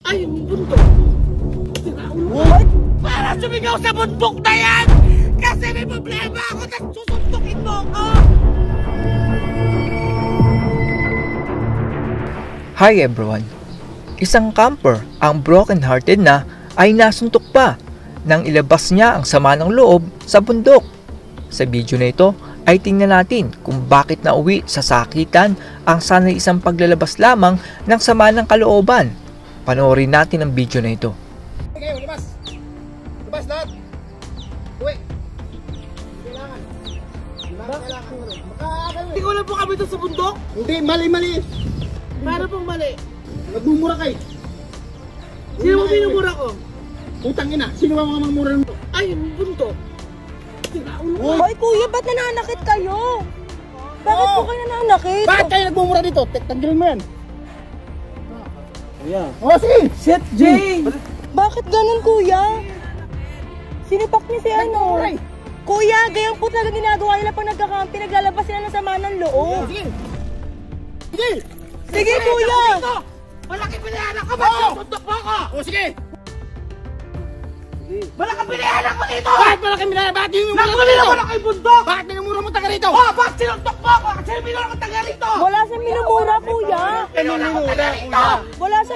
Ay, bundok! What? Para sumigaw sa bundok na yan! Kasi may problema ako at susuntukin mo ako! Hi everyone! Isang camper, ang broken-hearted na, ay nasuntok pa nang ilabas niya ang sama ng loob sa bundok. Sa video na ito ay tingnan natin kung bakit nauwi sa sakitan ang sanay isang paglalabas lamang ng sama ng kalooban. Panoorin natin ang video na ito. Okay, lumabas! Lumabas lahat! Uwi! Kailangan! Hindi ko lang po kami ito sa bundok? Hindi, mali! Meron pong mali. Nagmumura kayo! Sino mo binumura ko? Utang ina! Sino ba mga mamura mo? Ay, bundok! Hoy kuya, ba't nananakit kayo? Bakit po kayo nananakit? Bakit kayo nagmumura dito? Tanggalin mo yan! Oh, sige! Shit, Jay! Bakit ganun kuya? Sinipak niyo si ano? Kuya, gayang po talaga ginagawa nila pag nagkakampi, naglalabas sila ng sama ng loob. Sige! Sige! Sige kuya! Malaki pinayanan ko ba? Susuntok mo ako! Oh, sige! Malaki pinayanan ko dito! Bakit malaki minaya? Bakit yung mura mo Nakuli na dito? malaki bundok! Bakit minumura mo taga rito? Oh, bakit sinuntok mo ako? Kasi minura ko taga rito! Wala sa minumura kuya! Minura ko taga rito! Wala sa...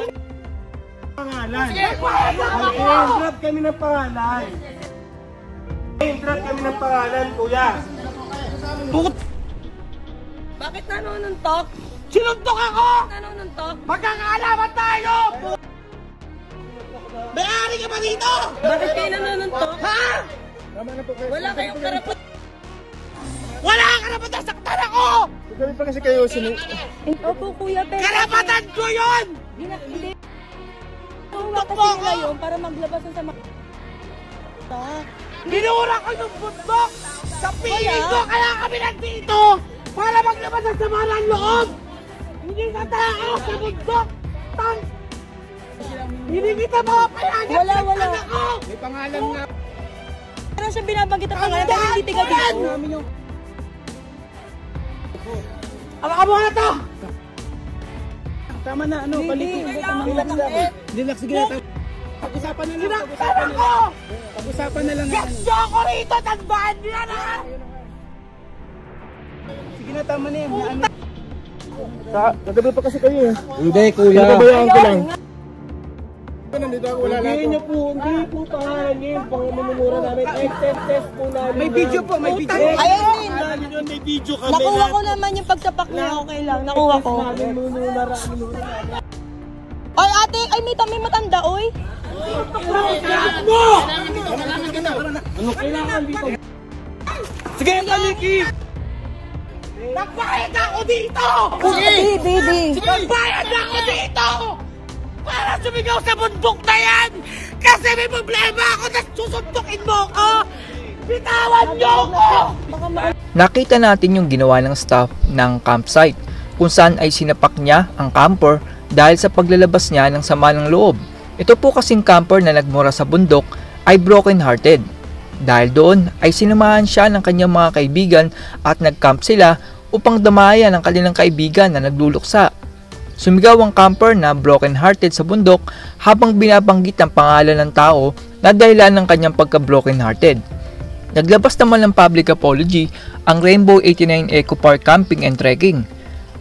Pangalan! Sige, pahayag ako! I-drop kami ng pangalan! I-drop kami ng pangalan, kuya! Bakit nanununtok? Sinuntok ako! Nanununtok? Magkakaalaman tayo! May-ari ka ba dito? Bakit kayo nanununtok? Ha? Wala kayong karapat. Wala kang karapatan saktan ako! Gabi pa kasi kayo Opo kuya, pero... Karapatan ko yun! Hindi. Kuha kasi nila yun para maglabas ng sama... Binura ko yung bundok! Sa piling ko kaya kami nandito! Para maglabas ang sama ng loob! Hindi ka tao sa bundok! Tang! Hindi kita mapapayagan! Wala. Ako! May pangalan nga! Ano siya binabanggit ang pangalan pero hindi tiga dito? Ang mo na to! Tama na, ano? Relax lang. Relax, sige na. Pag-usapan na lang. Sinaktan ako! Pag-usapan na lang. Gasyo ako rito! Tandaan niya na! Sige na, tama na yan. Kagabi pa kasi kayo eh. Hindi, kuya. Nagabayaan ko lang. Nandito ako, wala lang. Hindi po pangalan yun. Pangamumura namin. Test po namin. May video po, may video. Ayun din. May video kami. Nakuha ko naman yung pagsapak niya. Okay lang, nakuha ko. Minura. Ay ate, ay may matanda oy. Ano kailangan dito? Sige, Kaliki! Magbayad ako dito! Di. Magbayad ako dito! Para sumigaw sa bundok na yan! Kasi may problema ako na susuntukin mo ko! Bitawan niyo ko! Nakita natin yung ginawa ng staff ng campsite kung saan ay sinapak niya ang camper dahil sa paglalabas niya ng sama ng loob. Ito po kasing camper na nagmura sa bundok ay broken-hearted. Dahil doon ay sinamahan siya ng kanyang mga kaibigan at nag-camp sila upang damayan ang kanilang kaibigan na nagluluksa. Sumigaw ang camper na broken-hearted sa bundok habang binabanggit ang pangalan ng tao na dahilan ng kanyang pagka-broken-hearted. Naglabas naman ng public apology ang Rainbow 89 Eco Park Camping and Trekking.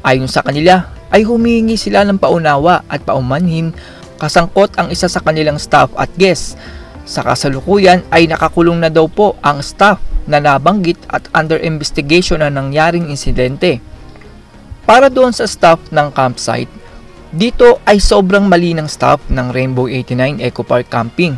Ayon sa kanila ay humihingi sila ng paunawa at paumanhin kasangkot ang isa sa kanilang staff at guest. Sa kasalukuyan ay nakakulong na daw po ang staff na nabanggit at under investigation na nangyaring insidente. Para doon sa staff ng campsite, dito ay sobrang mali ng staff ng Rainbow 89 Eco Park Camping.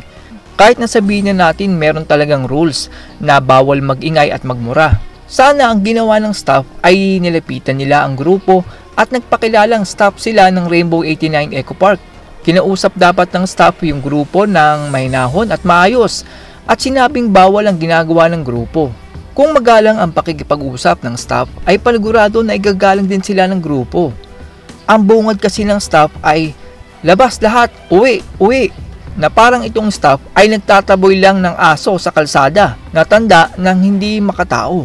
Kahit nasabihin na natin meron talagang rules na bawal magingay at magmura. Sana ang ginawa ng staff ay nilapitan nila ang grupo at nagpakilalang staff sila ng Rainbow 89 Eco Park. Kinausap dapat ng staff yung grupo ng mahinahon at maayos at sinabing bawal ang ginagawa ng grupo. Kung magalang ang pakikipag-usap ng staff ay panigurado na igagalang din sila ng grupo. Ang bungad kasi ng staff ay labas lahat, uwi, na parang itong staff ay nagtataboy lang ng aso sa kalsada na tanda ng hindi makatao.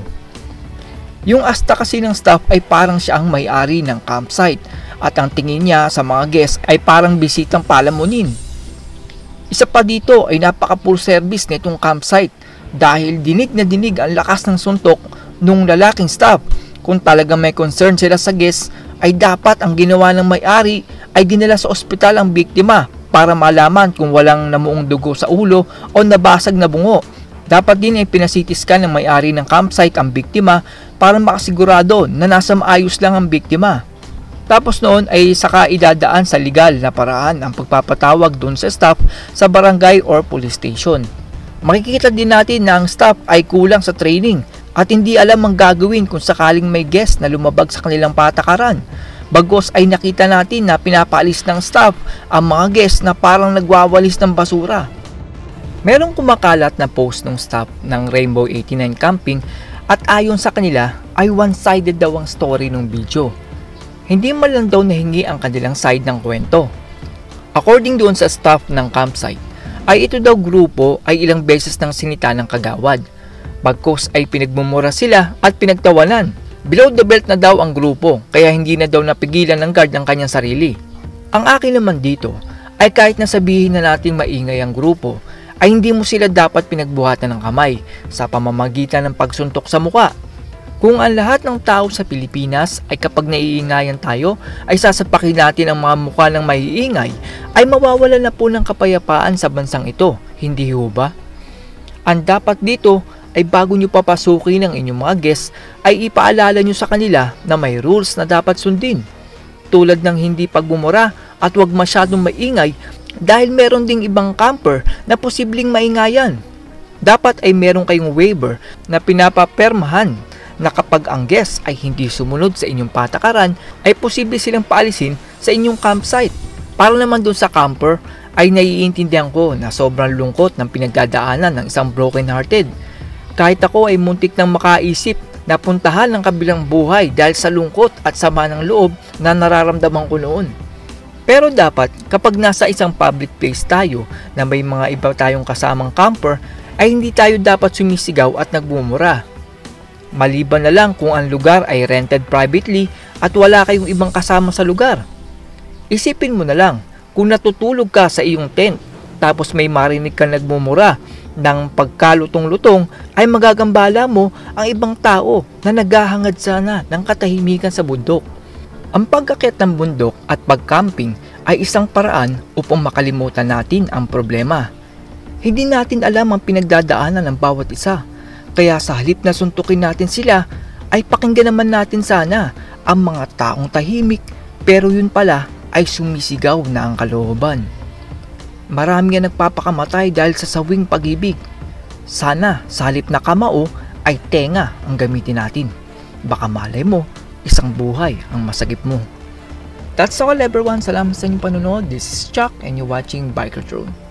Yung asta kasi ng staff ay parang siya ang may-ari ng campsite at ang tingin niya sa mga guests ay parang bisitang palamunin. Isa pa dito ay napaka full service nitong campsite dahil dinig na dinig ang lakas ng suntok nung lalaking staff. Kung talagang may concern sila sa guests ay dapat ang ginawa ng may-ari ay dinala sa ospital ang biktima para malaman kung walang namuong dugo sa ulo o nabasag na bungo. Dapat din ay pinasitiskan ng may-ari ng campsite ang biktima para makasigurado na nasa maayos lang ang biktima. Tapos noon ay saka idadaan sa legal na paraan ang pagpapatawag doon sa staff sa barangay or police station. Makikita din natin na ang staff ay kulang sa training at hindi alam ang gagawin kung sakaling may guest na lumabag sa kanilang patakaran. Bagos ay nakita natin na pinapaalis ng staff ang mga guest na parang nagwawalis ng basura. Merong kumakalat na post ng staff ng Rainbow 89 Camping at ayon sa kanila ay one-sided daw ang story ng video. Hindi man lang daw nahingi ang kanilang side ng kwento. According doon sa staff ng campsite, ay ito daw grupo ay ilang beses nang sinita ng kagawad. Bagkus ay pinagmumura sila at pinagtawanan. Below the belt na daw ang grupo kaya hindi na daw napigilan ng guard ng kanyang sarili. Ang akin naman dito ay kahit nasabihin na natin maingay ang grupo, ay hindi mo sila dapat pinagbuhatan ng kamay sa pamamagitan ng pagsuntok sa muka. Kung ang lahat ng tao sa Pilipinas ay kapag naiingayan tayo ay sasapakin natin ang mga mukha ng maiingay, ay mawawala na po ng kapayapaan sa bansang ito, hindi ho ba? Ang dapat dito ay bago nyo papasukin ang inyong mga guests ay ipaalala nyo sa kanila na may rules na dapat sundin. Tulad ng hindi pagbumura at huwag masyadong maingay dahil meron ding ibang camper na posibleng maingayan. Dapat ay meron kayong waiver na pinapapermahan na kapag ang guest ay hindi sumunod sa inyong patakaran ay posible silang paalisin sa inyong campsite. Para naman dun sa camper ay naiintindihan ko na sobrang lungkot ng pinagdadaanan ng isang broken hearted. Kahit ako ay muntik nang makaisip na puntahan ng kabilang buhay dahil sa lungkot at sama ng loob na nararamdaman ko noon. Pero dapat kapag nasa isang public place tayo na may mga iba tayong kasamang camper ay hindi tayo dapat sumisigaw at nagmumura. Maliban na lang kung ang lugar ay rented privately at wala kayong ibang kasama sa lugar. Isipin mo na lang kung natutulog ka sa iyong tent tapos may marinig ka nagmumura ng pagkalutong-lutong ay magagambala mo ang ibang tao na naghahangad sana ng katahimikan sa bundok. Ang pag-akyat ng bundok at pag-camping ay isang paraan upang makalimutan natin ang problema. Hindi natin alam ang pinagdadaanan ng bawat isa. Kaya sa halip na suntukin natin sila, ay pakinggan naman natin sana ang mga taong tahimik pero yun pala ay sumisigaw na ang kalooban. Marami ang nagpapakamatay dahil sa sawing pag-ibig. Sana sa halip na kamao ay tenga ang gamitin natin. Baka malay mo, isang buhay ang masagip mo. That's all everyone. Salamat sa inyong panonood. This is Chuck and you're watching Biker Throne.